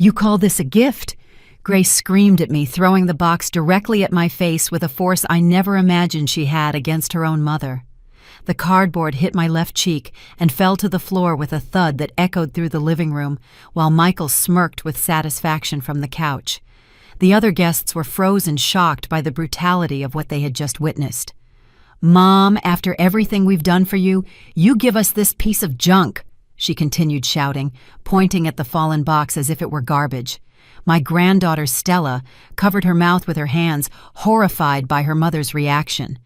"You call this a gift?" Grace screamed at me, throwing the box directly at my face with a force I never imagined she had against her own mother. The cardboard hit my left cheek and fell to the floor with a thud that echoed through the living room, while Michael smirked with satisfaction from the couch. The other guests were frozen, shocked by the brutality of what they had just witnessed. "Mom, after everything we've done for you, you give us this piece of junk," she continued shouting, pointing at the fallen box as if it were garbage. My granddaughter Stella covered her mouth with her hands, horrified by her mother's reaction.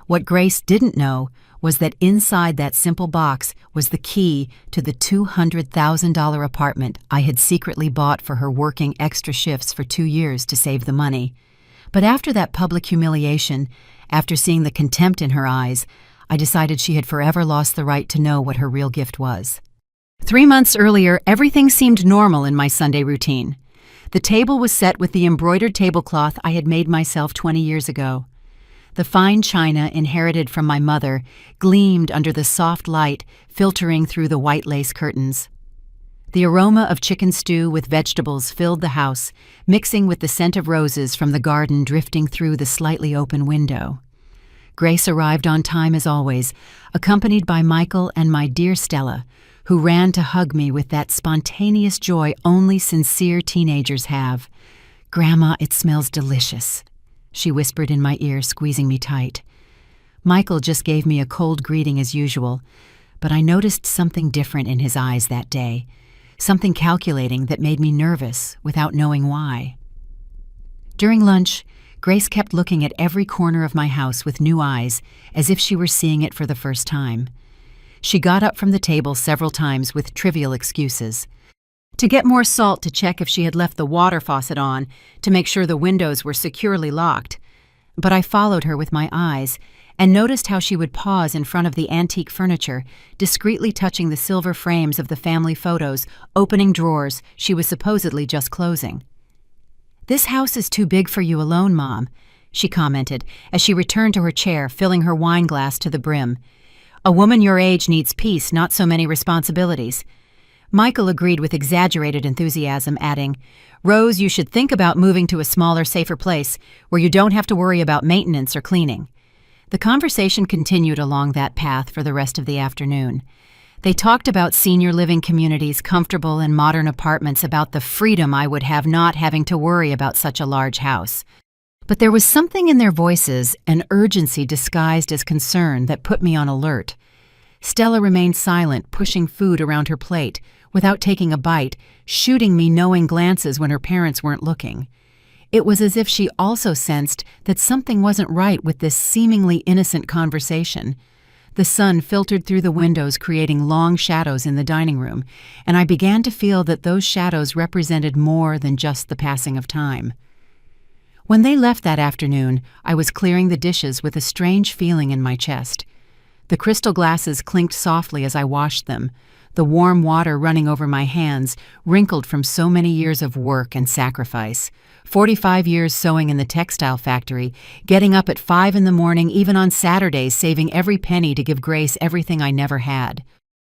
What Grace didn't know was that inside that simple box was the key to the $200,000 apartment I had secretly bought for her, working extra shifts for 2 years to save the money. But after that public humiliation, after seeing the contempt in her eyes, I decided she had forever lost the right to know what her real gift was. 3 months earlier, everything seemed normal in my Sunday routine. The table was set with the embroidered tablecloth I had made myself 20 years ago. The fine china inherited from my mother gleamed under the soft light filtering through the white lace curtains. The aroma of chicken stew with vegetables filled the house, mixing with the scent of roses from the garden drifting through the slightly open window. Grace arrived on time as always, accompanied by Michael and my dear Stella, who ran to hug me with that spontaneous joy only sincere teenagers have. "Grandma, it smells delicious," she whispered in my ear, squeezing me tight. Michael just gave me a cold greeting as usual, but I noticed something different in his eyes that day, something calculating that made me nervous without knowing why. During lunch, Grace kept looking at every corner of my house with new eyes, as if she were seeing it for the first time. She got up from the table several times with trivial excuses. To get more salt to check if she had left the water faucet on, to make sure the windows were securely locked. But I followed her with my eyes and noticed how she would pause in front of the antique furniture, discreetly touching the silver frames of the family photos, opening drawers she was supposedly just closing. "This house is too big for you alone, Mom," she commented as she returned to her chair, filling her wine glass to the brim. "A woman your age needs peace, not so many responsibilities." Michael agreed with exaggerated enthusiasm, adding, "Rose, you should think about moving to a smaller, safer place where you don't have to worry about maintenance or cleaning." The conversation continued along that path for the rest of the afternoon. They talked about senior living communities, comfortable and modern apartments, about the freedom I would have not having to worry about such a large house. But there was something in their voices, an urgency disguised as concern, that put me on alert. Stella remained silent, pushing food around her plate, without taking a bite, shooting me knowing glances when her parents weren't looking. It was as if she also sensed that something wasn't right with this seemingly innocent conversation. The sun filtered through the windows, creating long shadows in the dining room, and I began to feel that those shadows represented more than just the passing of time. When they left that afternoon, I was clearing the dishes with a strange feeling in my chest. The crystal glasses clinked softly as I washed them, the warm water running over my hands, wrinkled from so many years of work and sacrifice. 45 years sewing in the textile factory, getting up at 5 in the morning, even on Saturdays, saving every penny to give Grace everything I never had.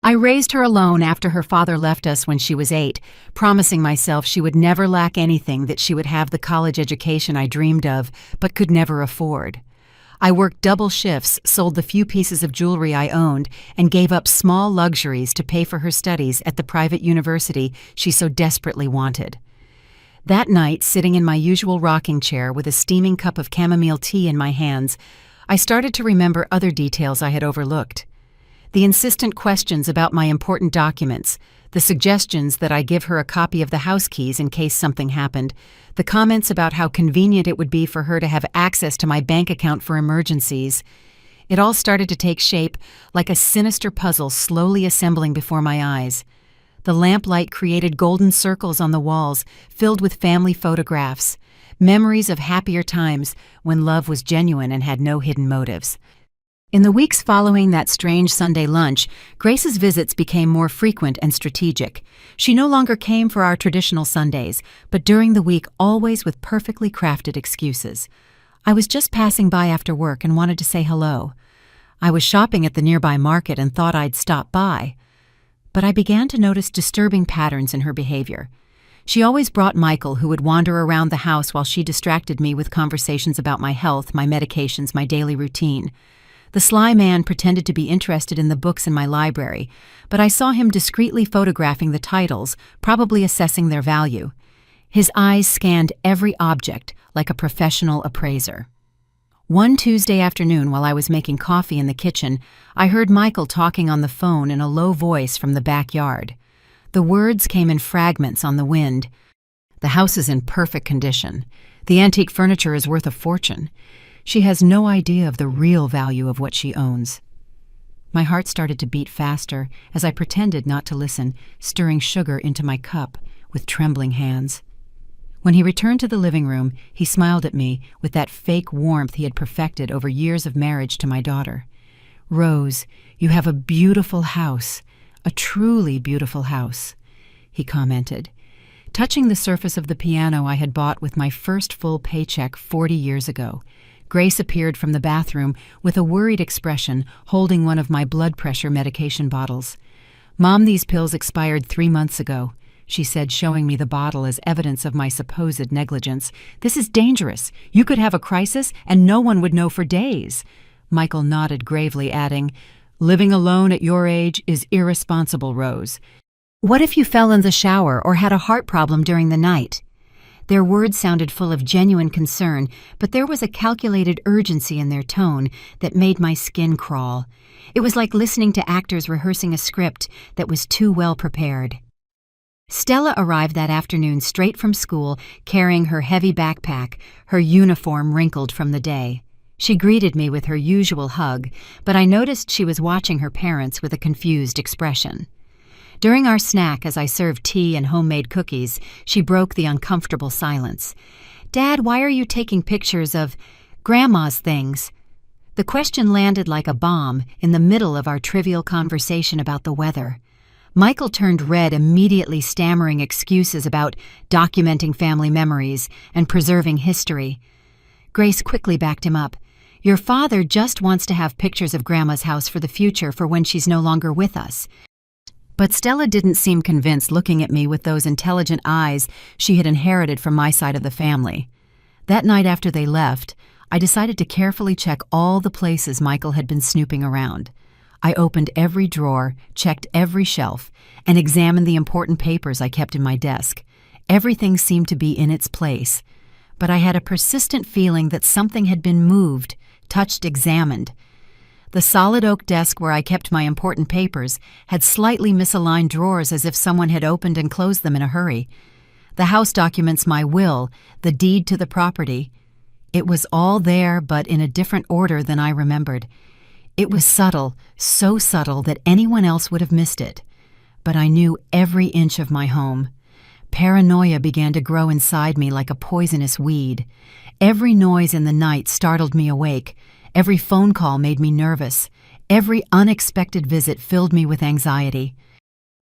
I raised her alone after her father left us when she was 8, promising myself she would never lack anything, that she would have the college education I dreamed of but could never afford. I worked double shifts, sold the few pieces of jewelry I owned, and gave up small luxuries to pay for her studies at the private university she so desperately wanted. That night, sitting in my usual rocking chair with a steaming cup of chamomile tea in my hands, I started to remember other details I had overlooked. The insistent questions about my important documents, the suggestions that I give her a copy of the house keys in case something happened, the comments about how convenient it would be for her to have access to my bank account for emergencies. It all started to take shape like a sinister puzzle slowly assembling before my eyes. The lamplight created golden circles on the walls, filled with family photographs, memories of happier times when love was genuine and had no hidden motives. In the weeks following that strange Sunday lunch, Grace's visits became more frequent and strategic. She no longer came for our traditional Sundays, but during the week always with perfectly crafted excuses. I was just passing by after work and wanted to say hello. I was shopping at the nearby market and thought I'd stop by. But I began to notice disturbing patterns in her behavior. She always brought Michael, who would wander around the house while she distracted me with conversations about my health, my medications, my daily routine. The sly man pretended to be interested in the books in my library, but I saw him discreetly photographing the titles, probably assessing their value. His eyes scanned every object like a professional appraiser. One Tuesday afternoon, while I was making coffee in the kitchen, I heard Michael talking on the phone in a low voice from the backyard. The words came in fragments on the wind. "The house is in perfect condition. The antique furniture is worth a fortune. She has no idea of the real value of what she owns." My heart started to beat faster as I pretended not to listen, stirring sugar into my cup with trembling hands. When he returned to the living room, he smiled at me with that fake warmth he had perfected over years of marriage to my daughter. "Rose, you have a beautiful house, a truly beautiful house," he commented. Touching the surface of the piano I had bought with my first full paycheck 40 years ago, Grace appeared from the bathroom with a worried expression, holding one of my blood pressure medication bottles. "Mom, these pills expired 3 months ago," she said, showing me the bottle as evidence of my supposed negligence. "This is dangerous. You could have a crisis, and no one would know for days." Michael nodded gravely, adding, "Living alone at your age is irresponsible, Rose. What if you fell in the shower or had a heart problem during the night?" Their words sounded full of genuine concern, but there was a calculated urgency in their tone that made my skin crawl. It was like listening to actors rehearsing a script that was too well prepared. Stella arrived that afternoon straight from school, carrying her heavy backpack, her uniform wrinkled from the day. She greeted me with her usual hug, but I noticed she was watching her parents with a confused expression. During our snack, as I served tea and homemade cookies, she broke the uncomfortable silence. "Dad, why are you taking pictures of Grandma's things?" The question landed like a bomb in the middle of our trivial conversation about the weather. Michael turned red, immediately stammering excuses about documenting family memories and preserving history. Grace quickly backed him up. "Your father just wants to have pictures of Grandma's house for the future, for when she's no longer with us." But Stella didn't seem convinced, looking at me with those intelligent eyes she had inherited from my side of the family. That night after they left, I decided to carefully check all the places Michael had been snooping around. I opened every drawer, checked every shelf, and examined the important papers I kept in my desk. Everything seemed to be in its place, but I had a persistent feeling that something had been moved, touched, examined. The solid oak desk where I kept my important papers had slightly misaligned drawers, as if someone had opened and closed them in a hurry. The house documents, my will, the deed to the property. It was all there, but in a different order than I remembered. It was subtle, so subtle that anyone else would have missed it. But I knew every inch of my home. Paranoia began to grow inside me like a poisonous weed. Every noise in the night startled me awake. Every phone call made me nervous. Every unexpected visit filled me with anxiety.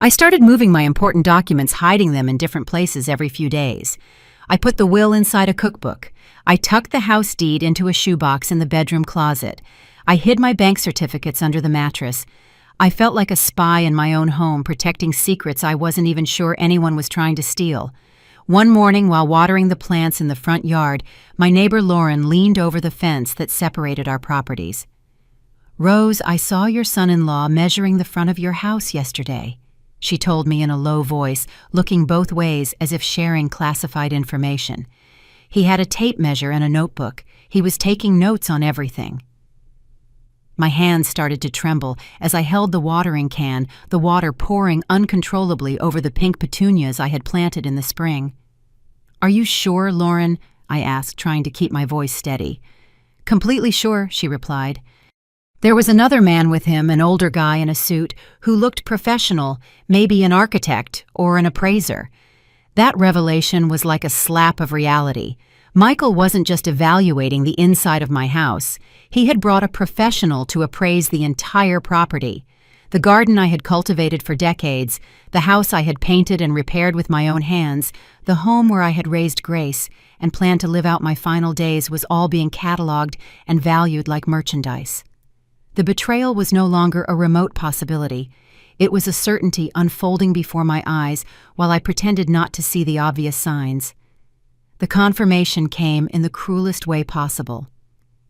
I started moving my important documents, hiding them in different places every few days. I put the will inside a cookbook. I tucked the house deed into a shoebox in the bedroom closet. I hid my bank certificates under the mattress. I felt like a spy in my own home, protecting secrets I wasn't even sure anyone was trying to steal. One morning, while watering the plants in the front yard, my neighbor Lauren leaned over the fence that separated our properties. "Rose, I saw your son-in-law measuring the front of your house yesterday," she told me in a low voice, looking both ways as if sharing classified information. "He had a tape measure and a notebook. He was taking notes on everything." My hands started to tremble as I held the watering can, the water pouring uncontrollably over the pink petunias I had planted in the spring. "Are you sure, Lauren?" I asked, trying to keep my voice steady. "Completely sure," she replied. There was another man with him, an older guy in a suit, who looked professional, maybe an architect or an appraiser. That revelation was like a slap of reality. Michael wasn't just evaluating the inside of my house. He had brought a professional to appraise the entire property. The garden I had cultivated for decades, the house I had painted and repaired with my own hands, the home where I had raised Grace and planned to live out my final days was all being cataloged and valued like merchandise. The betrayal was no longer a remote possibility. It was a certainty unfolding before my eyes while I pretended not to see the obvious signs. The confirmation came in the cruelest way possible.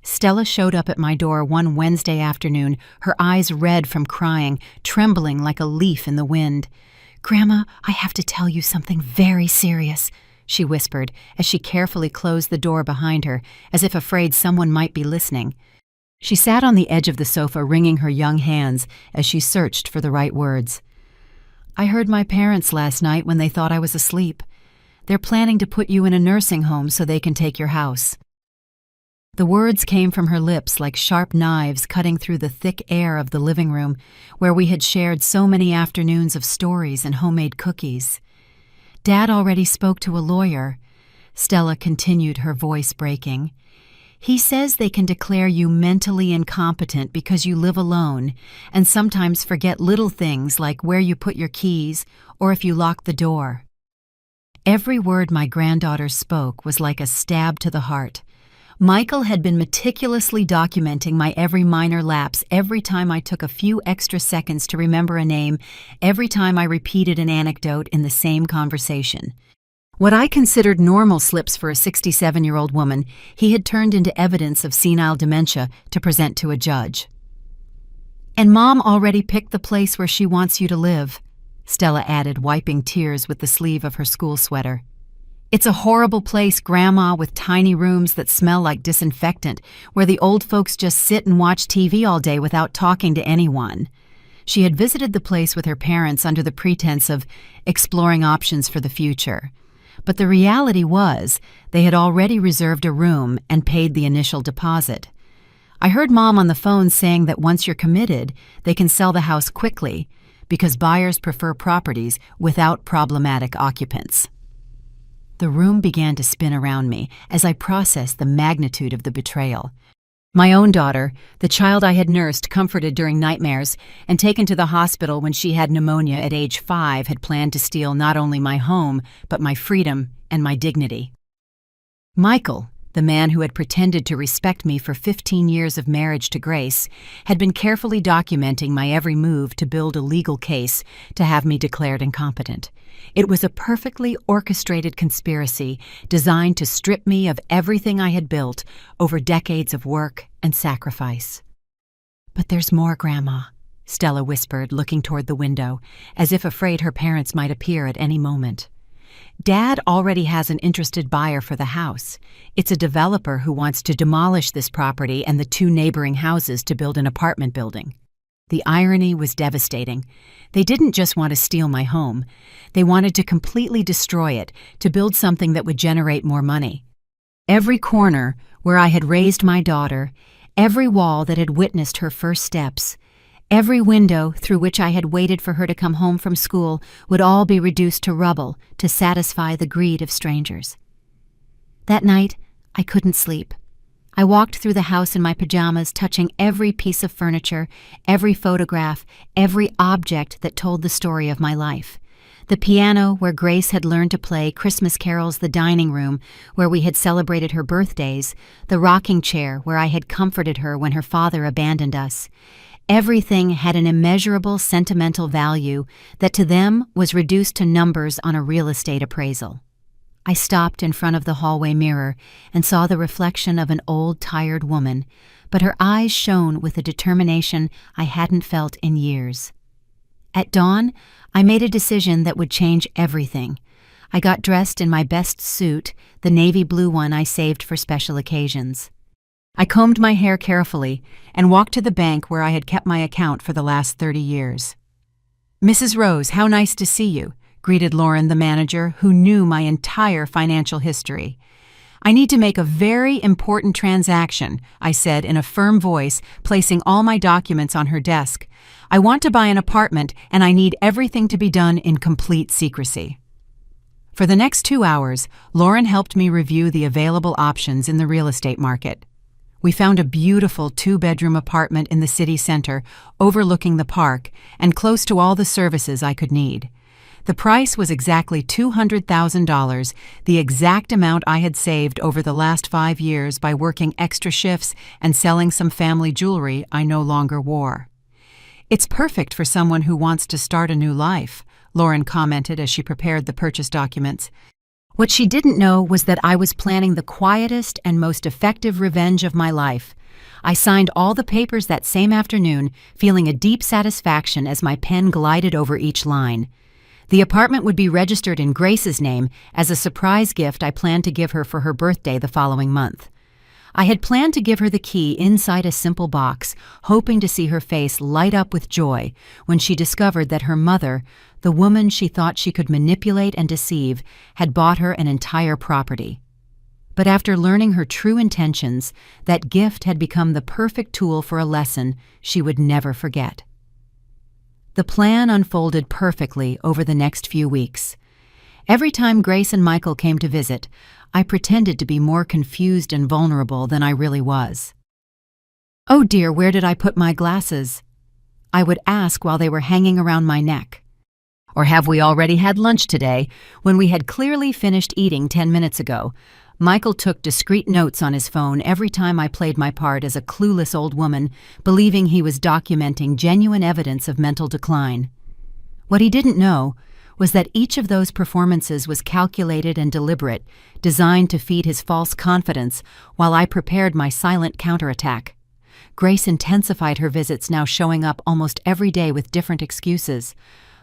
Stella showed up at my door one Wednesday afternoon, her eyes red from crying, trembling like a leaf in the wind. "Grandma, I have to tell you something very serious," she whispered as she carefully closed the door behind her, as if afraid someone might be listening. She sat on the edge of the sofa wringing her young hands as she searched for the right words. "I heard my parents last night when they thought I was asleep. They're planning to put you in a nursing home so they can take your house." The words came from her lips like sharp knives cutting through the thick air of the living room, where we had shared so many afternoons of stories and homemade cookies. "Dad already spoke to a lawyer," Stella continued, her voice breaking. "He says they can declare you mentally incompetent because you live alone and sometimes forget little things like where you put your keys or if you lock the door." Every word my granddaughter spoke was like a stab to the heart. Michael had been meticulously documenting my every minor lapse, every time I took a few extra seconds to remember a name, every time I repeated an anecdote in the same conversation. What I considered normal slips for a 67-year-old woman, he had turned into evidence of senile dementia to present to a judge. "And Mom already picked the place where she wants you to live," Stella added, wiping tears with the sleeve of her school sweater. "It's a horrible place, Grandma, with tiny rooms that smell like disinfectant, where the old folks just sit and watch TV all day without talking to anyone." She had visited the place with her parents under the pretense of exploring options for the future. But the reality was, they had already reserved a room and paid the initial deposit. I heard Mom on the phone saying that once you're committed, they can sell the house quickly because buyers prefer properties without problematic occupants. The room began to spin around me as I processed the magnitude of the betrayal. My own daughter, the child I had nursed, comforted during nightmares, and taken to the hospital when she had pneumonia at age 5, had planned to steal not only my home, but my freedom and my dignity. Michael, the man who had pretended to respect me for 15 years of marriage to Grace, had been carefully documenting my every move to build a legal case to have me declared incompetent. It was a perfectly orchestrated conspiracy designed to strip me of everything I had built over decades of work and sacrifice. "But there's more, Grandma," Stella whispered, looking toward the window, as if afraid her parents might appear at any moment. "Dad already has an interested buyer for the house. It's a developer who wants to demolish this property and the 2 neighboring houses to build an apartment building." The irony was devastating. They didn't just want to steal my home. They wanted to completely destroy it, to build something that would generate more money. Every corner where I had raised my daughter, every wall that had witnessed her first steps, every window through which I had waited for her to come home from school would all be reduced to rubble to satisfy the greed of strangers. That night, I couldn't sleep. I walked through the house in my pajamas, touching every piece of furniture, every photograph, every object that told the story of my life. The piano where Grace had learned to play Christmas carols, the dining room where we had celebrated her birthdays, the rocking chair where I had comforted her when her father abandoned us. Everything had an immeasurable sentimental value that to them was reduced to numbers on a real estate appraisal. I stopped in front of the hallway mirror and saw the reflection of an old, tired woman, but her eyes shone with a determination I hadn't felt in years. At dawn, I made a decision that would change everything. I got dressed in my best suit, the navy blue one I saved for special occasions. I combed my hair carefully and walked to the bank where I had kept my account for the last 30 years. "Mrs. Rose, how nice to see you," greeted Lauren, the manager, who knew my entire financial history. "I need to make a very important transaction," I said in a firm voice, placing all my documents on her desk. "I want to buy an apartment, and I need everything to be done in complete secrecy." For the next 2 hours, Lauren helped me review the available options in the real estate market. We found a beautiful 2-bedroom apartment in the city center, overlooking the park and close to all the services I could need. The price was exactly $200,000, the exact amount I had saved over the last 5 years by working extra shifts and selling some family jewelry I no longer wore. It's perfect for someone who wants to start a new life, Lauren commented as she prepared the purchase documents. What she didn't know was that I was planning the quietest and most effective revenge of my life. I signed all the papers that same afternoon, feeling a deep satisfaction as my pen glided over each line. The apartment would be registered in Grace's name as a surprise gift I planned to give her for her birthday the following month. I had planned to give her the key inside a simple box, hoping to see her face light up with joy when she discovered that her mother, the woman she thought she could manipulate and deceive, had bought her an entire property. But after learning her true intentions, that gift had become the perfect tool for a lesson she would never forget. The plan unfolded perfectly over the next few weeks. Every time Grace and Michael came to visit, I pretended to be more confused and vulnerable than I really was. "Oh dear, where did I put my glasses?" I would ask while they were hanging around my neck. Or have we already had lunch today, when we had clearly finished eating 10 minutes ago? Michael took discreet notes on his phone every time I played my part as a clueless old woman, believing he was documenting genuine evidence of mental decline. What he didn't know was that each of those performances was calculated and deliberate, designed to feed his false confidence while I prepared my silent counterattack. Grace intensified her visits, now showing up almost every day with different excuses.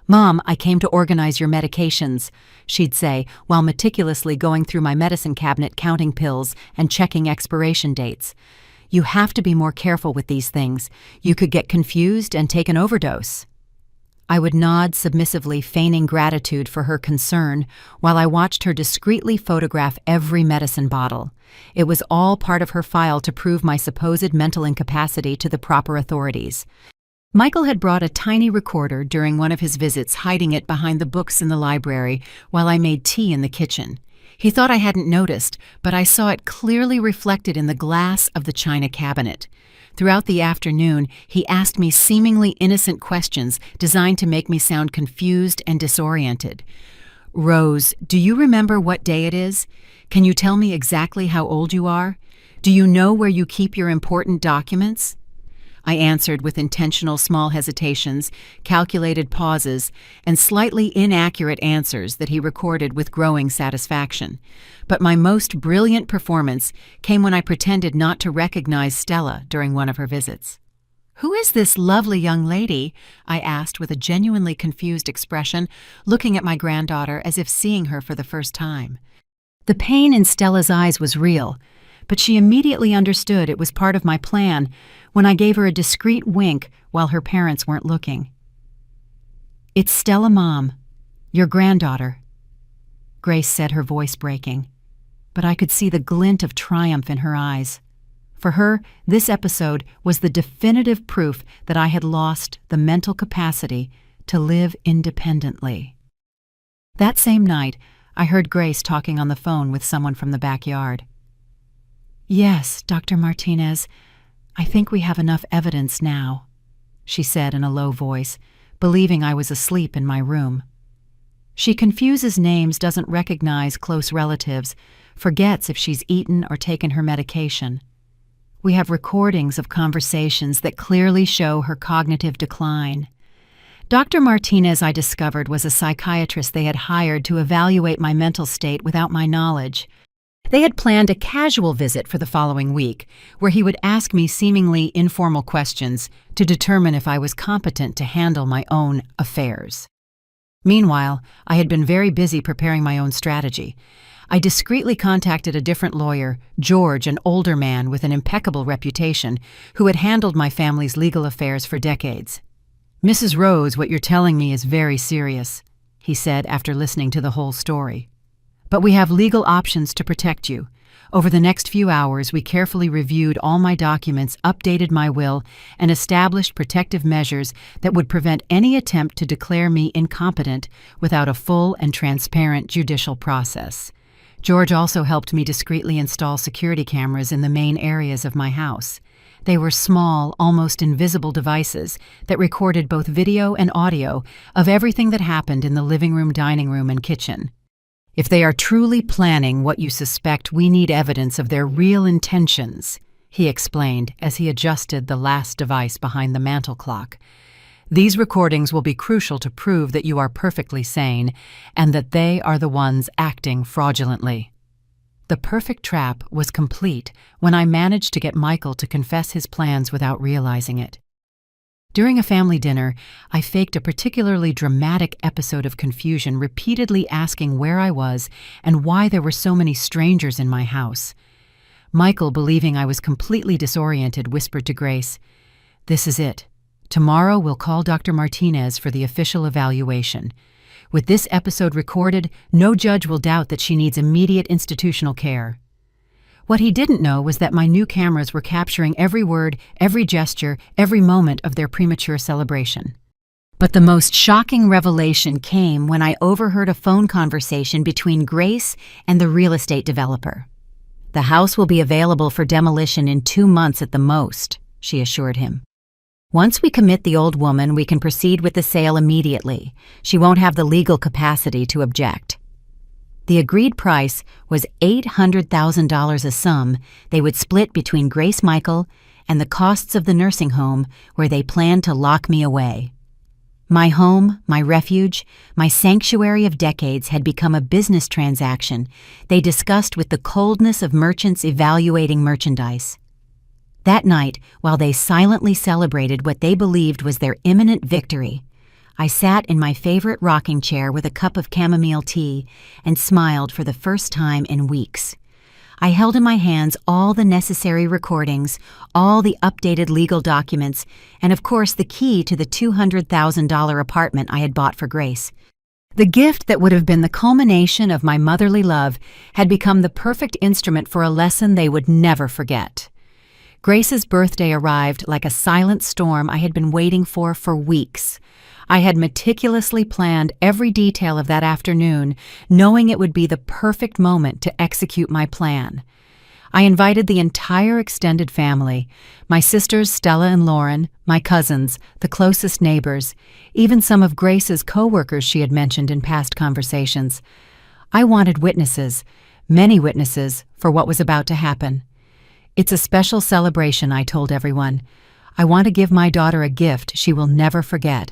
"Mom, I came to organize your medications," she'd say, while meticulously going through my medicine cabinet counting pills and checking expiration dates. "You have to be more careful with these things. You could get confused and take an overdose." I would nod submissively, feigning gratitude for her concern, while I watched her discreetly photograph every medicine bottle. It was all part of her file to prove my supposed mental incapacity to the proper authorities. Michael had brought a tiny recorder during one of his visits, hiding it behind the books in the library while I made tea in the kitchen. He thought I hadn't noticed, but I saw it clearly reflected in the glass of the china cabinet. Throughout the afternoon, he asked me seemingly innocent questions designed to make me sound confused and disoriented. "Rose, do you remember what day it is? Can you tell me exactly how old you are? Do you know where you keep your important documents?" I answered with intentional small hesitations, calculated pauses, and slightly inaccurate answers that he recorded with growing satisfaction. But my most brilliant performance came when I pretended not to recognize Stella during one of her visits. "Who is this lovely young lady?" I asked with a genuinely confused expression, looking at my granddaughter as if seeing her for the first time. The pain in Stella's eyes was real, but she immediately understood it was part of my plan when I gave her a discreet wink while her parents weren't looking. "It's Stella, Mom, your granddaughter," Grace said, her voice breaking, but I could see the glint of triumph in her eyes. For her, this episode was the definitive proof that I had lost the mental capacity to live independently. That same night, I heard Grace talking on the phone with someone from the backyard. "Yes, Dr. Martinez, I think we have enough evidence now," she said in a low voice, believing I was asleep in my room. She confuses names, doesn't recognize close relatives, forgets if she's eaten or taken her medication. We have recordings of conversations that clearly show her cognitive decline. Dr. Martinez, I discovered, was a psychiatrist they had hired to evaluate my mental state without my knowledge. They had planned a casual visit for the following week, where he would ask me seemingly informal questions to determine if I was competent to handle my own affairs. Meanwhile, I had been very busy preparing my own strategy. I discreetly contacted a different lawyer, George, an older man with an impeccable reputation, who had handled my family's legal affairs for decades. "Mrs. Rose, what you're telling me is very serious," he said after listening to the whole story. "But we have legal options to protect you. Over the next few hours, we carefully reviewed all my documents, updated my will, and established protective measures that would prevent any attempt to declare me incompetent without a full and transparent judicial process." George also helped me discreetly install security cameras in the main areas of my house. They were small, almost invisible devices that recorded both video and audio of everything that happened in the living room, dining room, and kitchen. "If they are truly planning what you suspect, we need evidence of their real intentions," he explained as he adjusted the last device behind the mantel clock. These recordings will be crucial to prove that you are perfectly sane and that they are the ones acting fraudulently. The perfect trap was complete when I managed to get Michael to confess his plans without realizing it. During a family dinner, I faked a particularly dramatic episode of confusion, repeatedly asking where I was and why there were so many strangers in my house. Michael, believing I was completely disoriented, whispered to Grace, "This is it. Tomorrow we'll call Dr. Martinez for the official evaluation. With this episode recorded, no judge will doubt that she needs immediate institutional care." What he didn't know was that my new cameras were capturing every word, every gesture, every moment of their premature celebration. But the most shocking revelation came when I overheard a phone conversation between Grace and the real estate developer. "The house will be available for demolition in 2 months at the most," she assured him. "Once we commit the old woman, we can proceed with the sale immediately. She won't have the legal capacity to object." The agreed price was $800,000 a sum they would split between Grace Michael and the costs of the nursing home where they planned to lock me away. My home, my refuge, my sanctuary of decades had become a business transaction they discussed with the coldness of merchants evaluating merchandise. That night, while they silently celebrated what they believed was their imminent victory, I sat in my favorite rocking chair with a cup of chamomile tea and smiled for the first time in weeks. I held in my hands all the necessary recordings, all the updated legal documents, and of course the key to the $200,000 apartment I had bought for Grace. The gift that would have been the culmination of my motherly love had become the perfect instrument for a lesson they would never forget. Grace's birthday arrived like a silent storm I had been waiting for weeks. I had meticulously planned every detail of that afternoon, knowing it would be the perfect moment to execute my plan. I invited the entire extended family, my sisters Stella and Lauren, my cousins, the closest neighbors, even some of Grace's co-workers she had mentioned in past conversations. I wanted witnesses, many witnesses, for what was about to happen. "It's a special celebration," I told everyone. "I want to give my daughter a gift she will never forget."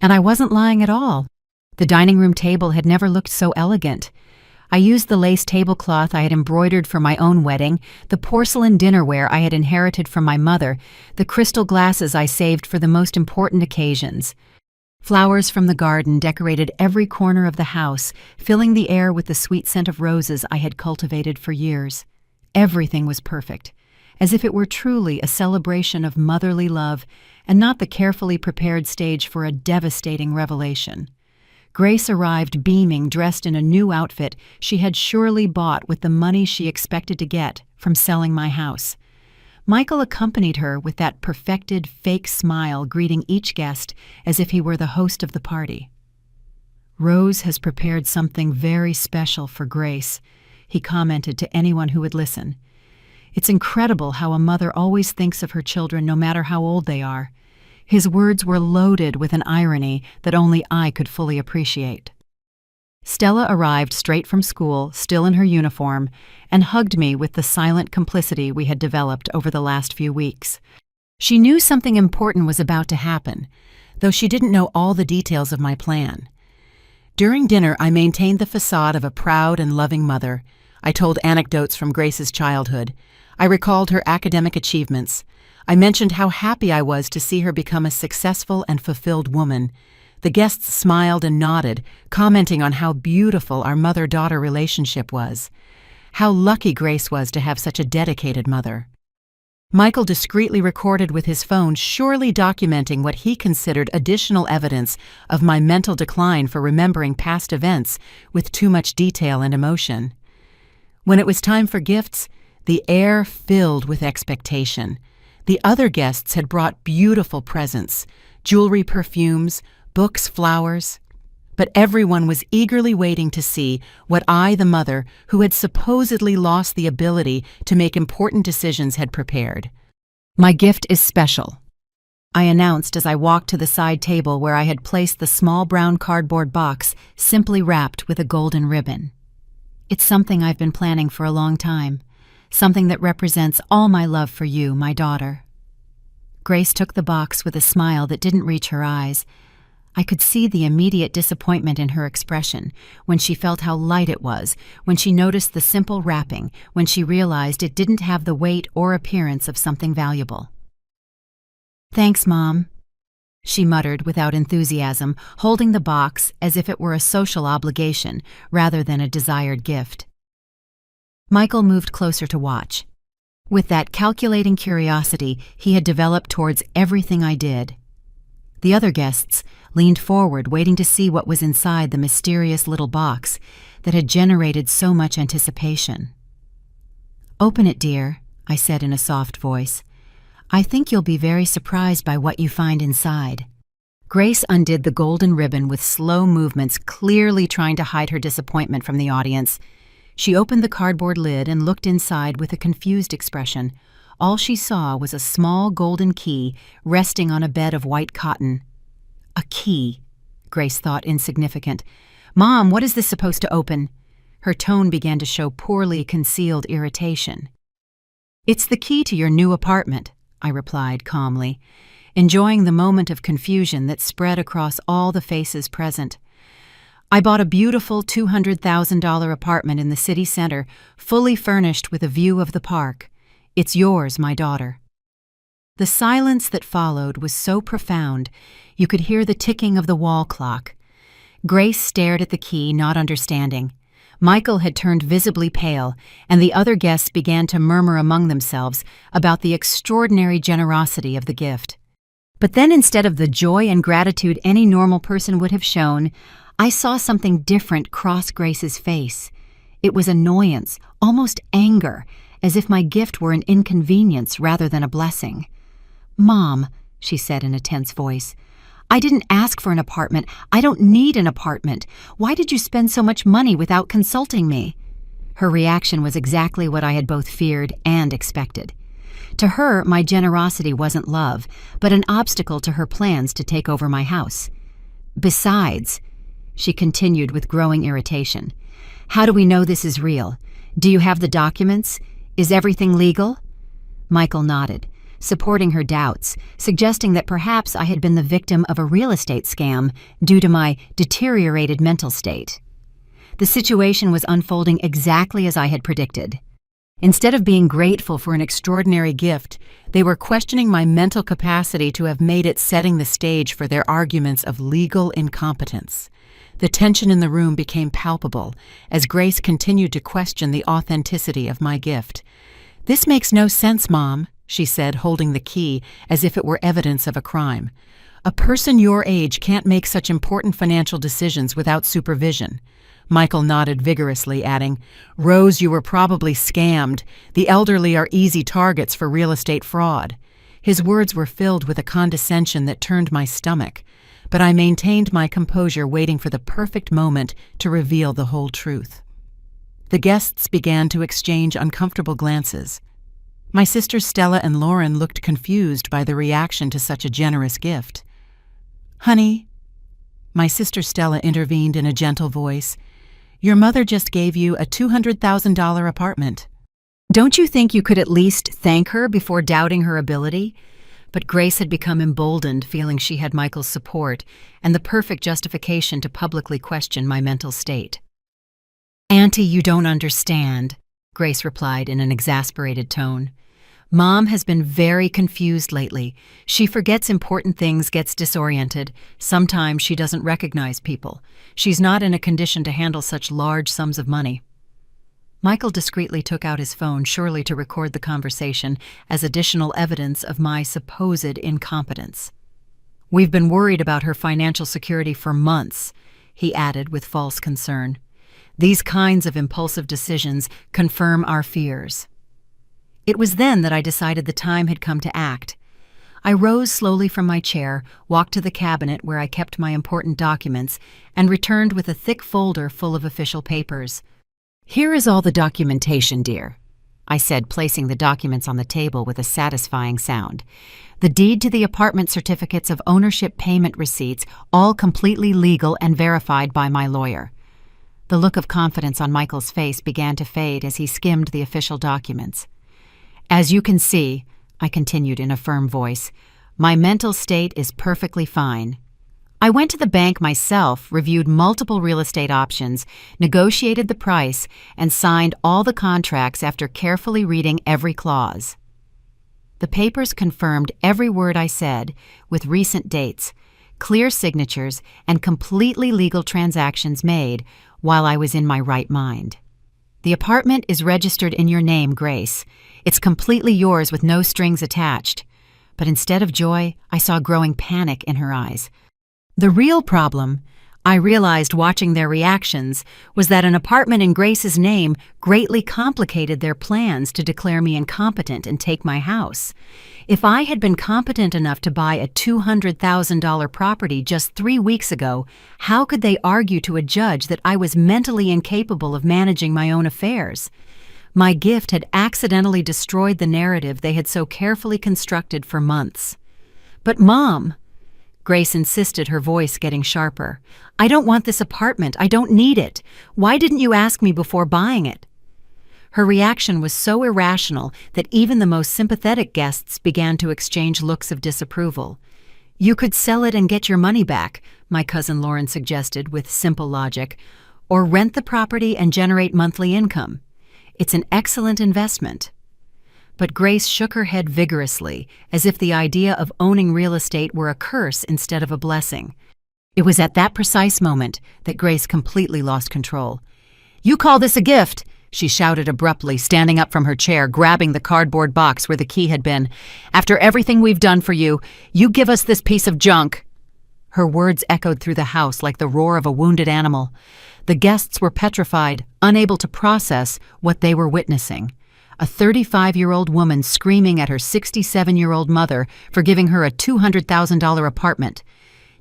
And I wasn't lying at all. The dining room table had never looked so elegant. I used the lace tablecloth I had embroidered for my own wedding, the porcelain dinnerware I had inherited from my mother, the crystal glasses I saved for the most important occasions. Flowers from the garden decorated every corner of the house, filling the air with the sweet scent of roses I had cultivated for years. Everything was perfect, as if it were truly a celebration of motherly love and not the carefully prepared stage for a devastating revelation. Grace arrived beaming, dressed in a new outfit she had surely bought with the money she expected to get from selling my house. Michael accompanied her with that perfected fake smile, greeting each guest as if he were the host of the party. "Rose has prepared something very special for Grace," he commented to anyone who would listen. "It's incredible how a mother always thinks of her children no matter how old they are." His words were loaded with an irony that only I could fully appreciate. Stella arrived straight from school, still in her uniform, and hugged me with the silent complicity we had developed over the last few weeks. She knew something important was about to happen, though she didn't know all the details of my plan. During dinner, I maintained the facade of a proud and loving mother. I told anecdotes from Grace's childhood. I recalled her academic achievements. I mentioned how happy I was to see her become a successful and fulfilled woman. The guests smiled and nodded, commenting on how beautiful our mother-daughter relationship was. How lucky Grace was to have such a dedicated mother. Michael discreetly recorded with his phone, surely documenting what he considered additional evidence of my mental decline for remembering past events with too much detail and emotion. When it was time for gifts, the air filled with expectation. The other guests had brought beautiful presents, jewelry, perfumes, books, flowers. But everyone was eagerly waiting to see what I, the mother, who had supposedly lost the ability to make important decisions, had prepared. "My gift is special," I announced as I walked to the side table where I had placed the small brown cardboard box simply wrapped with a golden ribbon. "It's something I've been planning for a long time. Something that represents all my love for you, my daughter." Grace took the box with a smile that didn't reach her eyes. I could see the immediate disappointment in her expression, when she felt how light it was, when she noticed the simple wrapping, when she realized it didn't have the weight or appearance of something valuable. "Thanks, Mom," she muttered without enthusiasm, holding the box as if it were a social obligation rather than a desired gift. Michael moved closer to watch. With that calculating curiosity he had developed towards everything I did. The other guests leaned forward, waiting to see what was inside the mysterious little box that had generated so much anticipation. "Open it, dear," I said in a soft voice. "I think you'll be very surprised by what you find inside." Grace undid the golden ribbon with slow movements, clearly trying to hide her disappointment from the audience. She opened the cardboard lid and looked inside with a confused expression. All she saw was a small golden key resting on a bed of white cotton. A key, Grace thought insignificant. "Mom, what is this supposed to open?" Her tone began to show poorly concealed irritation. "It's the key to your new apartment," I replied calmly, enjoying the moment of confusion that spread across all the faces present. "I bought a beautiful $200,000 apartment in the city center, fully furnished with a view of the park. It's yours, my daughter." The silence that followed was so profound, you could hear the ticking of the wall clock. Grace stared at the key, not understanding. Michael had turned visibly pale, and the other guests began to murmur among themselves about the extraordinary generosity of the gift. But then, instead of the joy and gratitude any normal person would have shown, I saw something different cross Grace's face. It was annoyance, almost anger, as if my gift were an inconvenience rather than a blessing. "Mom," she said in a tense voice, "I didn't ask for an apartment. I don't need an apartment. Why did you spend so much money without consulting me?" Her reaction was exactly what I had both feared and expected. To her, my generosity wasn't love, but an obstacle to her plans to take over my house. "Besides," she continued with growing irritation, "how do we know this is real? Do you have the documents? Is everything legal?" Michael nodded, supporting her doubts, suggesting that perhaps I had been the victim of a real estate scam due to my deteriorated mental state. The situation was unfolding exactly as I had predicted. Instead of being grateful for an extraordinary gift, they were questioning my mental capacity to have made it, setting the stage for their arguments of legal incompetence. The tension in the room became palpable as Grace continued to question the authenticity of my gift. "This makes no sense, Mom," she said, holding the key as if it were evidence of a crime. "A person your age can't make such important financial decisions without supervision." Michael nodded vigorously, adding, "Rose, you were probably scammed. The elderly are easy targets for real estate fraud." His words were filled with a condescension that turned my stomach, but I maintained my composure, waiting for the perfect moment to reveal the whole truth. The guests began to exchange uncomfortable glances. My sisters Stella and Lauren looked confused by the reaction to such a generous gift. "Honey," my sister Stella intervened in a gentle voice, "your mother just gave you a $200,000 apartment. Don't you think you could at least thank her before doubting her ability?" But Grace had become emboldened, feeling she had Michael's support and the perfect justification to publicly question my mental state. "Auntie, you don't understand," Grace replied in an exasperated tone. "Mom has been very confused lately. She forgets important things, gets disoriented. Sometimes she doesn't recognize people. She's not in a condition to handle such large sums of money." Michael discreetly took out his phone, surely to record the conversation as additional evidence of my supposed incompetence. "We've been worried about her financial security for months," he added with false concern. "These kinds of impulsive decisions confirm our fears." It was then that I decided the time had come to act. I rose slowly from my chair, walked to the cabinet where I kept my important documents, and returned with a thick folder full of official papers. "Here is all the documentation, dear," I said, placing the documents on the table with a satisfying sound. "The deed to the apartment, certificates of ownership, payment receipts, all completely legal and verified by my lawyer." The look of confidence on Michael's face began to fade as he skimmed the official documents. "As you can see," I continued in a firm voice, My mental state is perfectly fine. I went to the bank myself, reviewed multiple real estate options, negotiated the price, and signed all the contracts after carefully reading every clause. The papers confirmed every word I said, with recent dates, clear signatures, and completely legal transactions made while I was in my right mind. The apartment is registered in your name, Grace. It's completely yours with no strings attached. But instead of joy, I saw growing panic in her eyes. The real problem, I realized watching their reactions, was that an apartment in Grace's name greatly complicated their plans to declare me incompetent and take my house. If I had been competent enough to buy a $200,000 property just 3 weeks ago, how could they argue to a judge that I was mentally incapable of managing my own affairs? My gift had accidentally destroyed the narrative they had so carefully constructed for months. "But Mom," Grace insisted, her voice getting sharper, "I don't want this apartment. I don't need it. Why didn't you ask me before buying it?" Her reaction was so irrational that even the most sympathetic guests began to exchange looks of disapproval. "You could sell it and get your money back," my cousin Lauren suggested with simple logic, "or rent the property and generate monthly income. It's an excellent investment." But Grace shook her head vigorously, as if the idea of owning real estate were a curse instead of a blessing. It was at that precise moment that Grace completely lost control. "You call this a gift?" she shouted abruptly, standing up from her chair, grabbing the cardboard box where the key had been. "After everything we've done for you, you give us this piece of junk." Her words echoed through the house like the roar of a wounded animal. The guests were petrified, unable to process what they were witnessing. A 35-year-old woman screaming at her 67-year-old mother for giving her a $200,000 apartment.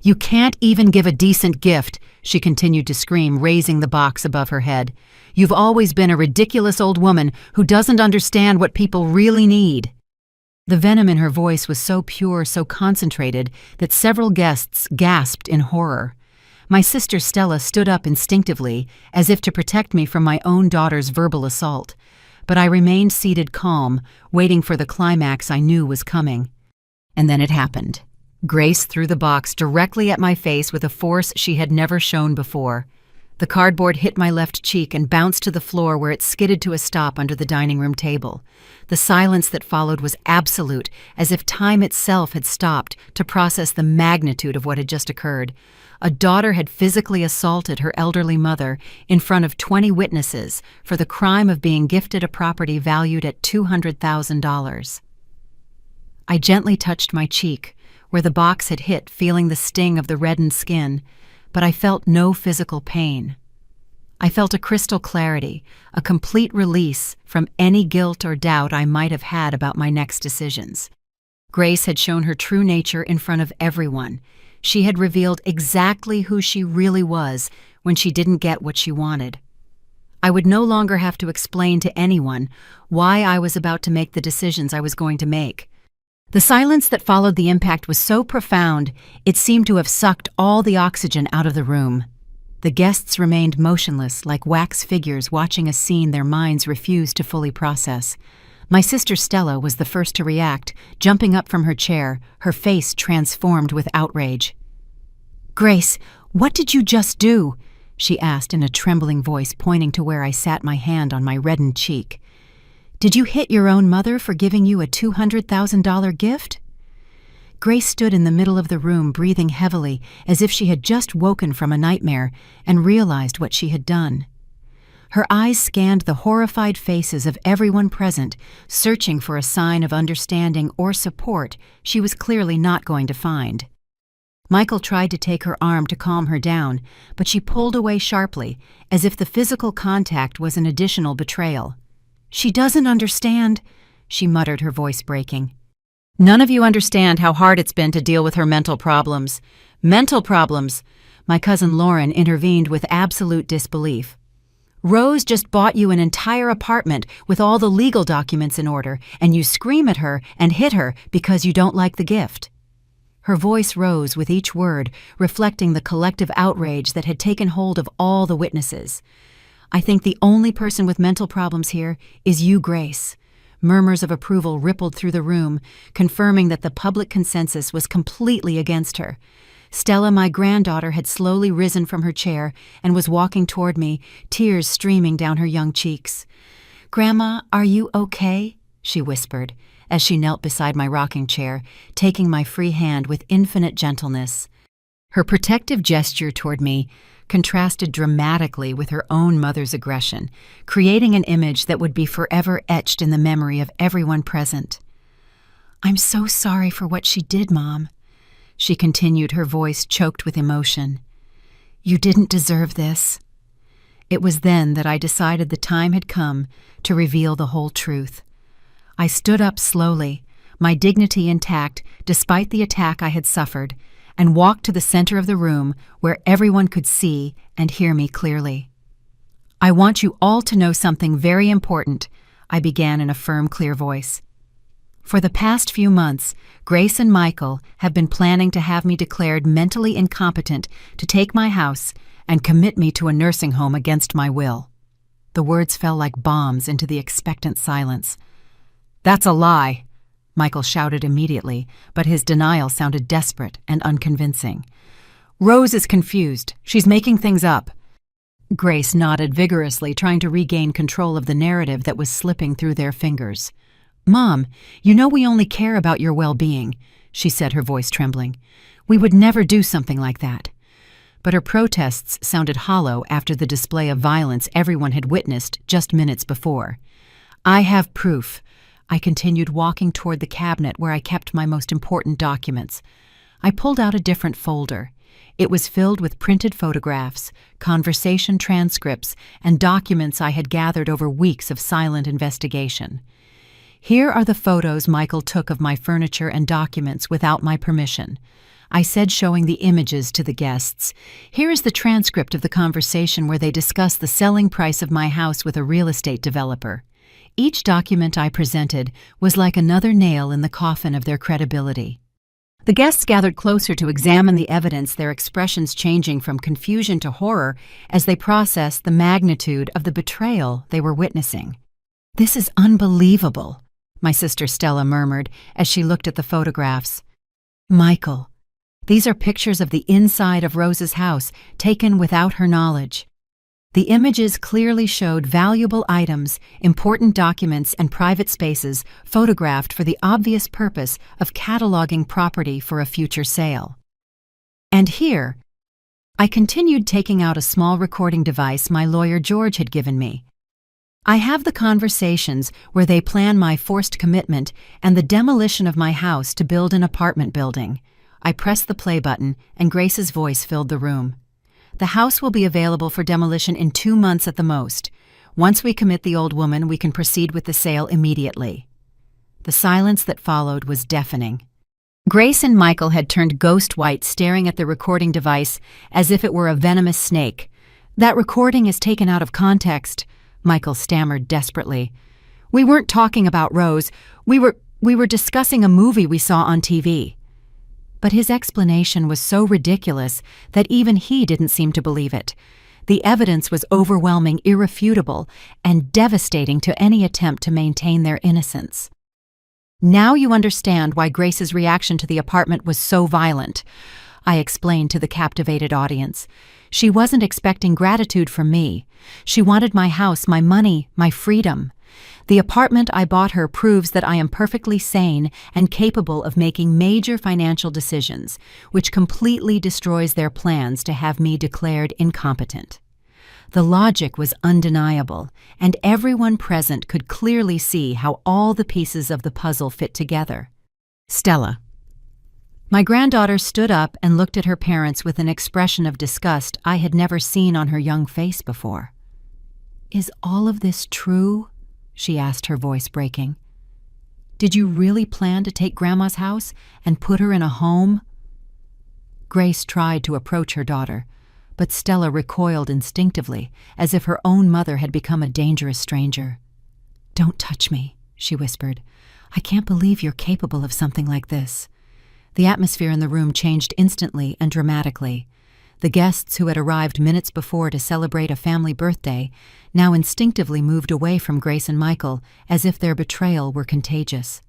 "You can't even give a decent gift," she continued to scream, raising the box above her head. "You've always been a ridiculous old woman who doesn't understand what people really need." The venom in her voice was so pure, so concentrated, that several guests gasped in horror. My sister Stella stood up instinctively, as if to protect me from my own daughter's verbal assault. But I remained seated calm, waiting for the climax I knew was coming. And then it happened. Grace threw the box directly at my face with a force she had never shown before. The cardboard hit my left cheek and bounced to the floor, where it skidded to a stop under the dining room table. The silence that followed was absolute, as if time itself had stopped to process the magnitude of what had just occurred. A daughter had physically assaulted her elderly mother in front of 20 witnesses for the crime of being gifted a property valued at $200,000. I gently touched my cheek, where the box had hit, feeling the sting of the reddened skin, but I felt no physical pain. I felt a crystal clarity, a complete release from any guilt or doubt I might have had about my next decisions. Grace had shown her true nature in front of everyone. She had revealed exactly who she really was when she didn't get what she wanted. I would no longer have to explain to anyone why I was about to make the decisions I was going to make. The silence that followed the impact was so profound, it seemed to have sucked all the oxygen out of the room. The guests remained motionless, like wax figures watching a scene their minds refused to fully process. My sister Stella was the first to react, jumping up from her chair, her face transformed with outrage. "Grace, what did you just do?" she asked in a trembling voice, pointing to where I sat, my hand on my reddened cheek. "Did you hit your own mother for giving you a $200,000 gift?" Grace stood in the middle of the room, breathing heavily, as if she had just woken from a nightmare and realized what she had done. Her eyes scanned the horrified faces of everyone present, searching for a sign of understanding or support she was clearly not going to find. Michael tried to take her arm to calm her down, but she pulled away sharply, as if the physical contact was an additional betrayal. "She doesn't understand," she muttered, her voice breaking. "None of you understand how hard it's been to deal with her mental problems." "Mental problems!" My cousin Lauren intervened with absolute disbelief. "Rose just bought you an entire apartment with all the legal documents in order, and you scream at her and hit her because you don't like the gift." Her voice rose with each word, reflecting the collective outrage that had taken hold of all the witnesses. "I think the only person with mental problems here is you, Grace. Murmurs of approval rippled through the room, confirming that the public consensus was completely against her. Stella, my granddaughter, had slowly risen from her chair and was walking toward me, tears streaming down her young cheeks. "Grandma, are you okay?" she whispered, as she knelt beside my rocking chair, taking my free hand with infinite gentleness. Her protective gesture toward me contrasted dramatically with her own mother's aggression, creating an image that would be forever etched in the memory of everyone present. "I'm so sorry for what she did, Mom," she continued, her voice choked with emotion. "You didn't deserve this." It was then that I decided the time had come to reveal the whole truth. I stood up slowly, my dignity intact despite the attack I had suffered, and walked to the center of the room where everyone could see and hear me clearly. "I want you all to know something very important," I began in a firm, clear voice. "For the past few months, Grace and Michael have been planning to have me declared mentally incompetent to take my house and commit me to a nursing home against my will." The words fell like bombs into the expectant silence. "That's a lie," Michael shouted immediately, but his denial sounded desperate and unconvincing. "Rose is confused. She's making things up." Grace nodded vigorously, trying to regain control of the narrative that was slipping through their fingers. "Mom, you know we only care about your well-being," she said, her voice trembling. "We would never do something like that." But her protests sounded hollow after the display of violence everyone had witnessed just minutes before. "I have proof." I continued, walking toward the cabinet where I kept my most important documents. I pulled out a different folder. It was filled with printed photographs, conversation transcripts, and documents I had gathered over weeks of silent investigation. "Here are the photos Michael took of my furniture and documents without my permission," I said, showing the images to the guests. "Here is the transcript of the conversation where they discussed the selling price of my house with a real estate developer." Each document I presented was like another nail in the coffin of their credibility. The guests gathered closer to examine the evidence, their expressions changing from confusion to horror as they processed the magnitude of the betrayal they were witnessing. "This is unbelievable," my sister Stella murmured as she looked at the photographs. "Michael, these are pictures of the inside of Rose's house taken without her knowledge. The images clearly showed valuable items, important documents, and private spaces photographed for the obvious purpose of cataloging property for a future sale. And here, I continued, taking out a small recording device my lawyer George had given me. I have the conversations where they plan my forced commitment and the demolition of my house to build an apartment building. I pressed the play button, and Grace's voice filled the room. "The house will be available for demolition in 2 months at the most. Once we commit the old woman, we can proceed with the sale immediately." The silence that followed was deafening. Grace and Michael had turned ghost white, staring at the recording device as if it were a venomous snake. "That recording is taken out of context," Michael stammered desperately. "We weren't talking about Rose. We were discussing a movie we saw on TV." But his explanation was so ridiculous that even he didn't seem to believe it. The evidence was overwhelming, irrefutable, and devastating to any attempt to maintain their innocence. "Now you understand why Grace's reaction to the apartment was so violent," I explained to the captivated audience. "She wasn't expecting gratitude from me. She wanted my house, my money, my freedom. The apartment I bought her proves that I am perfectly sane and capable of making major financial decisions, which completely destroys their plans to have me declared incompetent." The logic was undeniable, and everyone present could clearly see how all the pieces of the puzzle fit together. Stella. My granddaughter stood up and looked at her parents with an expression of disgust I had never seen on her young face before. "Is all of this true?" she asked, her voice breaking. "Did you really plan to take Grandma's house and put her in a home?" Grace tried to approach her daughter, but Stella recoiled instinctively, as if her own mother had become a dangerous stranger. "Don't touch me," she whispered. "I can't believe you're capable of something like this." The atmosphere in the room changed instantly and dramatically. The guests who had arrived minutes before to celebrate a family birthday now instinctively moved away from Grace and Michael as if their betrayal were contagious.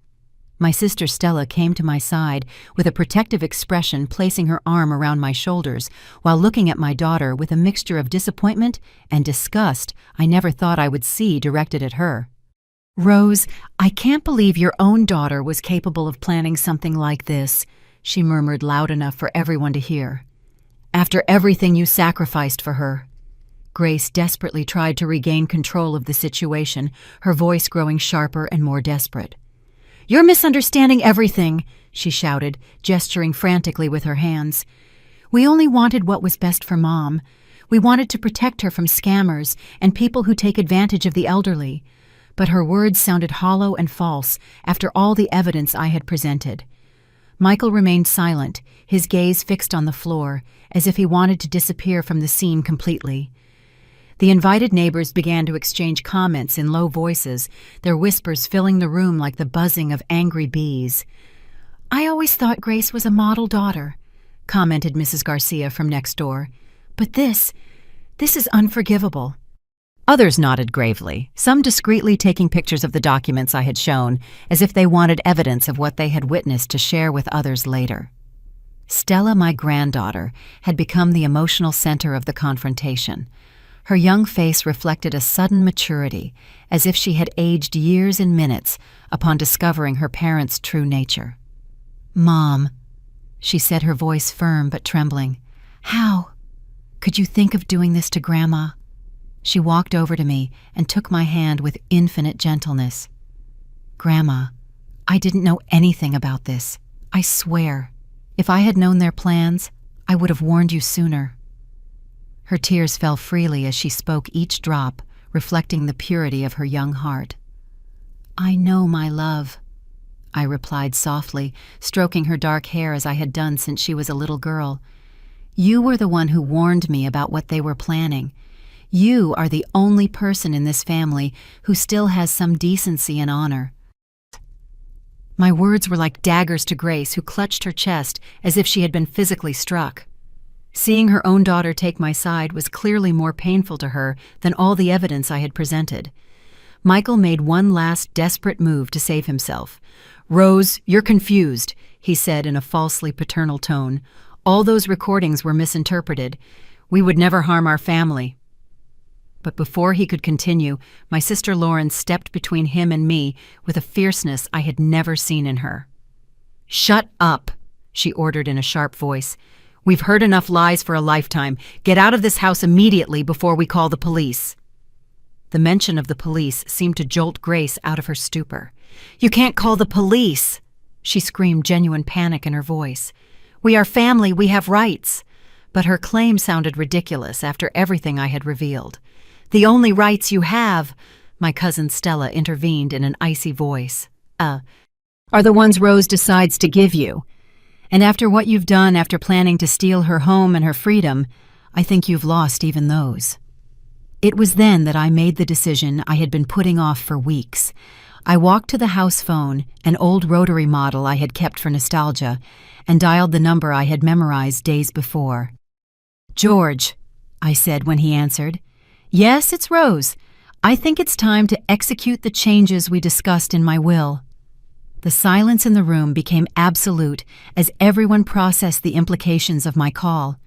My sister Stella came to my side with a protective expression, placing her arm around my shoulders while looking at my daughter with a mixture of disappointment and disgust I never thought I would see directed at her. "Rose, I can't believe your own daughter was capable of planning something like this," she murmured loud enough for everyone to hear. "After everything you sacrificed for her." Grace desperately tried to regain control of the situation, her voice growing sharper and more desperate. "You're misunderstanding everything," she shouted, gesturing frantically with her hands. "We only wanted what was best for Mom. We wanted to protect her from scammers and people who take advantage of the elderly." But her words sounded hollow and false after all the evidence I had presented. Michael remained silent, his gaze fixed on the floor, as if he wanted to disappear from the scene completely. The invited neighbors began to exchange comments in low voices, their whispers filling the room like the buzzing of angry bees. "I always thought Grace was a model daughter," commented Mrs. Garcia from next door. "But this is unforgivable." Others nodded gravely, some discreetly taking pictures of the documents I had shown, as if they wanted evidence of what they had witnessed to share with others later. Stella, my granddaughter, had become the emotional center of the confrontation. Her young face reflected a sudden maturity, as if she had aged years in minutes upon discovering her parents' true nature. "Mom," she said, her voice firm but trembling, "how could you think of doing this to Grandma?" She walked over to me and took my hand with infinite gentleness. "Grandma, I didn't know anything about this. I swear. If I had known their plans, I would have warned you sooner." Her tears fell freely as she spoke, each drop reflecting the purity of her young heart. "I know, my love," I replied softly, stroking her dark hair as I had done since she was a little girl. "You were the one who warned me about what they were planning. You are the only person in this family who still has some decency and honor." My words were like daggers to Grace, who clutched her chest as if she had been physically struck. Seeing her own daughter take my side was clearly more painful to her than all the evidence I had presented. Michael made one last desperate move to save himself. "Rose, you're confused," he said in a falsely paternal tone. "All those recordings were misinterpreted. We would never harm our family." But before he could continue, my sister Lauren stepped between him and me with a fierceness I had never seen in her. "Shut up," she ordered in a sharp voice. "We've heard enough lies for a lifetime. Get out of this house immediately before we call the police." The mention of the police seemed to jolt Grace out of her stupor. "You can't call the police!" she screamed, genuine panic in her voice. "We are family, we have rights." But her claim sounded ridiculous after everything I had revealed. "The only rights you have," my cousin Stella intervened in an icy voice, "are the ones Rose decides to give you. And after what you've done, after planning to steal her home and her freedom, I think you've lost even those." It was then that I made the decision I had been putting off for weeks. I walked to the house phone, an old rotary model I had kept for nostalgia, and dialed the number I had memorized days before. "George," I said when he answered. "Yes, it's Rose. I think it's time to execute the changes we discussed in my will." The silence in the room became absolute as everyone processed the implications of my call.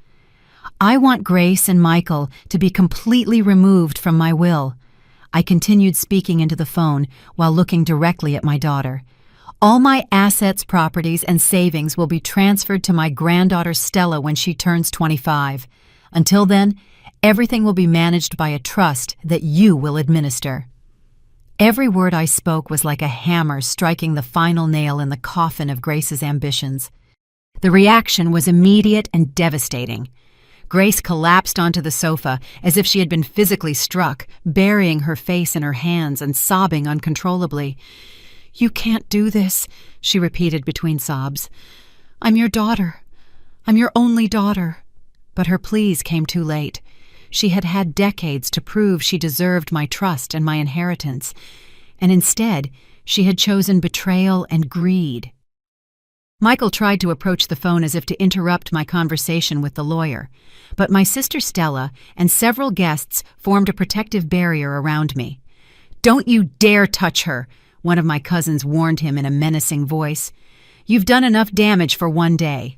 "I want Grace and Michael to be completely removed from my will." I continued speaking into the phone while looking directly at my daughter. "All my assets, properties, and savings will be transferred to my granddaughter Stella when she turns 25. Until then, everything will be managed by a trust that you will administer." Every word I spoke was like a hammer striking the final nail in the coffin of Grace's ambitions. The reaction was immediate and devastating. Grace collapsed onto the sofa as if she had been physically struck, burying her face in her hands and sobbing uncontrollably. "You can't do this," she repeated between sobs. "I'm your daughter. I'm your only daughter." But her pleas came too late. She had had decades to prove she deserved my trust and my inheritance, and instead she had chosen betrayal and greed. Michael tried to approach the phone as if to interrupt my conversation with the lawyer, but my sister Stella and several guests formed a protective barrier around me. "Don't you dare touch her," one of my cousins warned him in a menacing voice. "You've done enough damage for one day."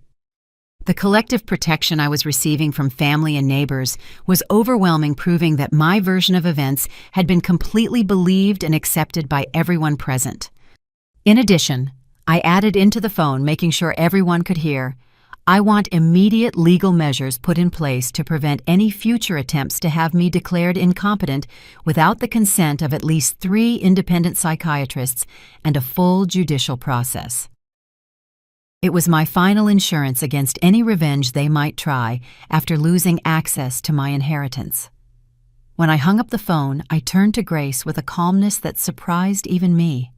The collective protection I was receiving from family and neighbors was overwhelming, proving that my version of events had been completely believed and accepted by everyone present. In addition, I added into the phone, making sure everyone could hear, "I want immediate legal measures put in place to prevent any future attempts to have me declared incompetent without the consent of at least 3 independent psychiatrists and a full judicial process." It was my final insurance against any revenge they might try after losing access to my inheritance. When I hung up the phone, I turned to Grace with a calmness that surprised even me.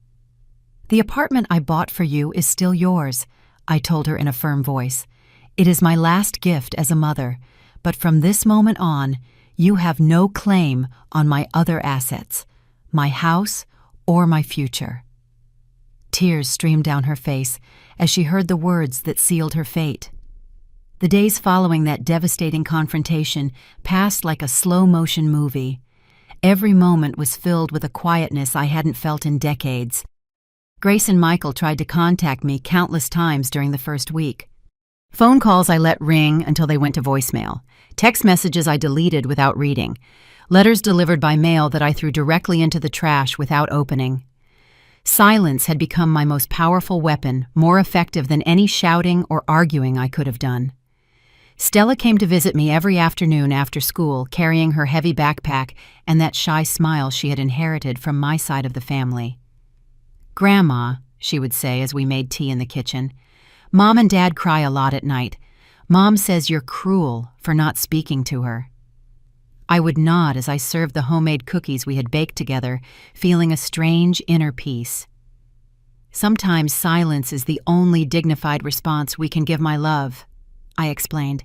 "The apartment I bought for you is still yours," I told her in a firm voice. "It is my last gift as a mother, but from this moment on, you have no claim on my other assets, my house, or my future." Tears streamed down her face as she heard the words that sealed her fate. The days following that devastating confrontation passed like a slow-motion movie. Every moment was filled with a quietness I hadn't felt in decades. Grace and Michael tried to contact me countless times during the first week. Phone calls I let ring until they went to voicemail. Text messages I deleted without reading. Letters delivered by mail that I threw directly into the trash without opening. Silence had become my most powerful weapon, more effective than any shouting or arguing I could have done. Stella came to visit me every afternoon after school, carrying her heavy backpack and that shy smile she had inherited from my side of the family. "Grandma," she would say as we made tea in the kitchen, "Mom and Dad cry a lot at night. Mom says you're cruel for not speaking to her." I would nod as I served the homemade cookies we had baked together, feeling a strange inner peace. "Sometimes silence is the only dignified response we can give my love," I explained.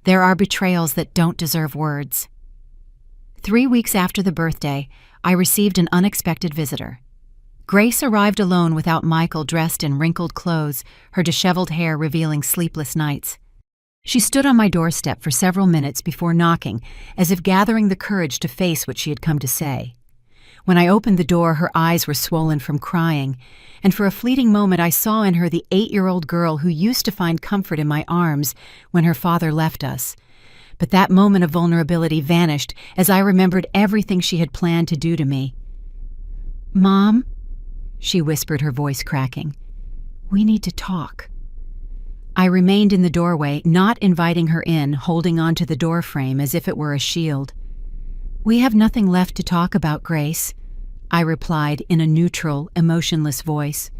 "There are betrayals that don't deserve words." 3 weeks after the birthday, I received an unexpected visitor. Grace arrived alone without Michael, dressed in wrinkled clothes, her disheveled hair revealing sleepless nights. She stood on my doorstep for several minutes before knocking, as if gathering the courage to face what she had come to say. When I opened the door, her eyes were swollen from crying, and for a fleeting moment I saw in her the 8-year-old girl who used to find comfort in my arms when her father left us. But that moment of vulnerability vanished as I remembered everything she had planned to do to me. "Mom," she whispered, her voice cracking, "we need to talk." I remained in the doorway, not inviting her in, holding onto the door frame as if it were a shield. "We have nothing left to talk about, Grace," I replied in a neutral, emotionless voice.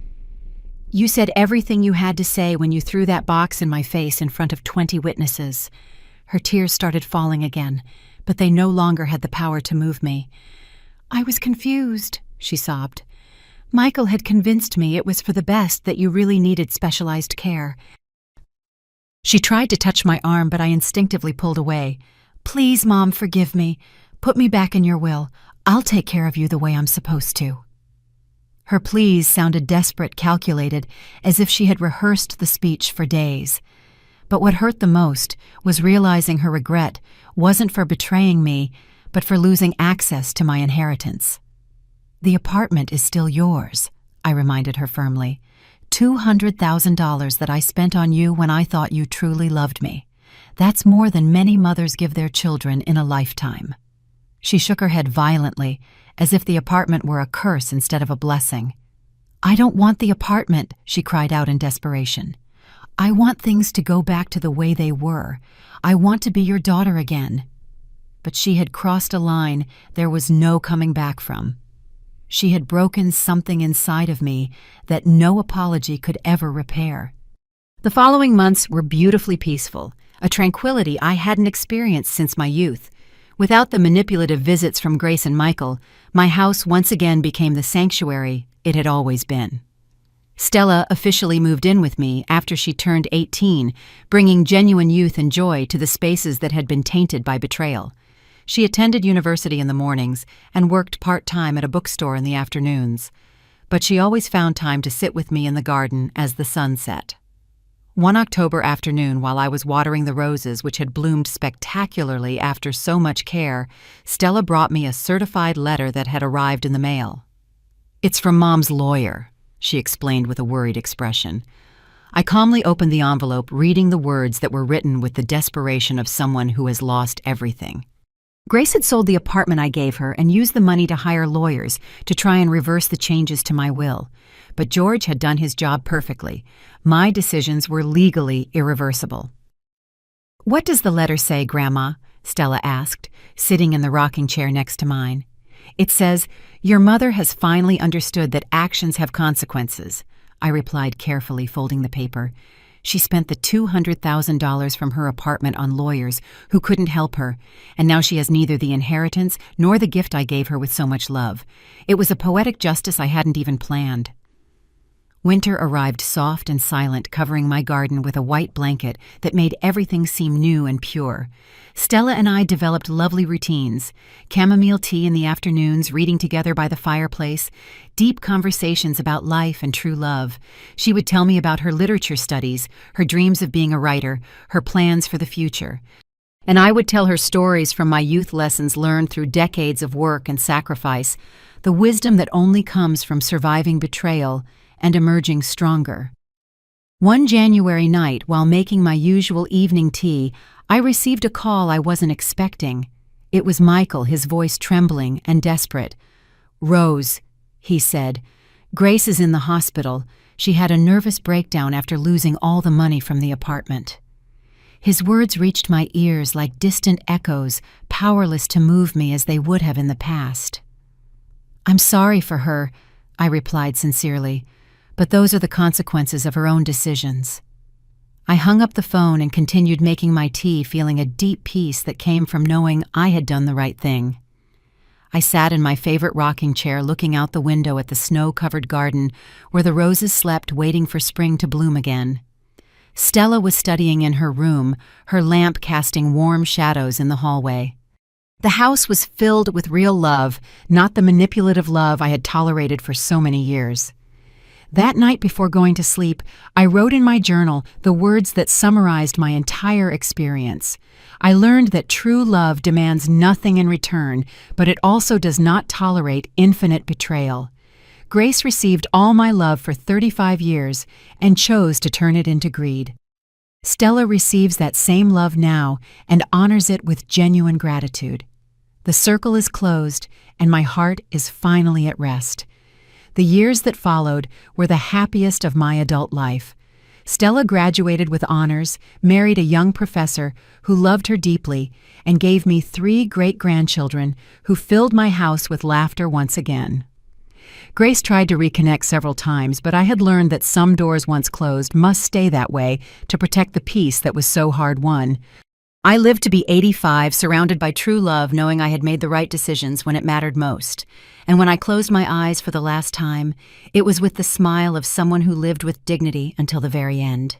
"You said everything you had to say when you threw that box in my face in front of 20 witnesses." Her tears started falling again, but they no longer had the power to move me. "I was confused," she sobbed. "Michael had convinced me it was for the best, that you really needed specialized care." She tried to touch my arm, but I instinctively pulled away. "Please, Mom, forgive me. Put me back in your will. I'll take care of you the way I'm supposed to." Her pleas sounded desperate, calculated, as if she had rehearsed the speech for days. But what hurt the most was realizing her regret wasn't for betraying me, but for losing access to my inheritance. "The apartment is still yours," I reminded her firmly. $200,000 that I spent on you when I thought you truly loved me. That's more than many mothers give their children in a lifetime." She shook her head violently, as if the apartment were a curse instead of a blessing. "I don't want the apartment," she cried out in desperation. "I want things to go back to the way they were. I want to be your daughter again." But she had crossed a line there was no coming back from. She had broken something inside of me that no apology could ever repair. The following months were beautifully peaceful, a tranquility I hadn't experienced since my youth. Without the manipulative visits from Grace and Michael, my house once again became the sanctuary it had always been. Stella officially moved in with me after she turned 18, bringing genuine youth and joy to the spaces that had been tainted by betrayal. She attended university in the mornings and worked part-time at a bookstore in the afternoons. but she always found time to sit with me in the garden as the sun set. One October afternoon, while I was watering the roses which had bloomed spectacularly after so much care, Stella brought me a certified letter that had arrived in the mail. "It's from Mom's lawyer," she explained with a worried expression. I calmly opened the envelope, reading the words that were written with the desperation of someone who has lost everything. Grace had sold the apartment I gave her and used the money to hire lawyers to try and reverse the changes to my will. But George had done his job perfectly. My decisions were legally irreversible. "What does the letter say, Grandma?" Stella asked, sitting in the rocking chair next to mine. "It says, 'Your mother has finally understood that actions have consequences,'" I replied carefully, folding the paper. "She spent the $200,000 from her apartment on lawyers who couldn't help her, and now she has neither the inheritance nor the gift I gave her with so much love. It was a poetic justice I hadn't even planned." Winter arrived soft and silent, covering my garden with a white blanket that made everything seem new and pure. Stella and I developed lovely routines: chamomile tea in the afternoons, reading together by the fireplace, deep conversations about life and true love. She would tell me about her literature studies, her dreams of being a writer, her plans for the future. And I would tell her stories from my youth lessons learned through decades of work and sacrifice, the wisdom that only comes from surviving betrayal and emerging stronger. One January night, while making my usual evening tea, I received a call I wasn't expecting. It was Michael, his voice trembling and desperate. "Rose," he said, "Grace is in the hospital. She had a nervous breakdown after losing all the money from the apartment." His words reached my ears like distant echoes, powerless to move me as they would have in the past. "I'm sorry for her," I replied sincerely, "but those are the consequences of her own decisions." I hung up the phone and continued making my tea, feeling a deep peace that came from knowing I had done the right thing. I sat in my favorite rocking chair, looking out the window at the snow-covered garden where the roses slept, waiting for spring to bloom again. Stella was studying in her room, her lamp casting warm shadows in the hallway. The house was filled with real love, not the manipulative love I had tolerated for so many years. That night before going to sleep, I wrote in my journal the words that summarized my entire experience. I learned that true love demands nothing in return, but it also does not tolerate infinite betrayal. Grace received all my love for 35 years and chose to turn it into greed. Stella receives that same love now and honors it with genuine gratitude. The circle is closed, and my heart is finally at rest. The years that followed were the happiest of my adult life. Stella graduated with honors, married a young professor who loved her deeply, and gave me 3 great-grandchildren who filled my house with laughter once again. Grace tried to reconnect several times, but I had learned that some doors once closed must stay that way to protect the peace that was so hard won. I lived to be 85, surrounded by true love, knowing I had made the right decisions when it mattered most. And when I closed my eyes for the last time, it was with the smile of someone who lived with dignity until the very end.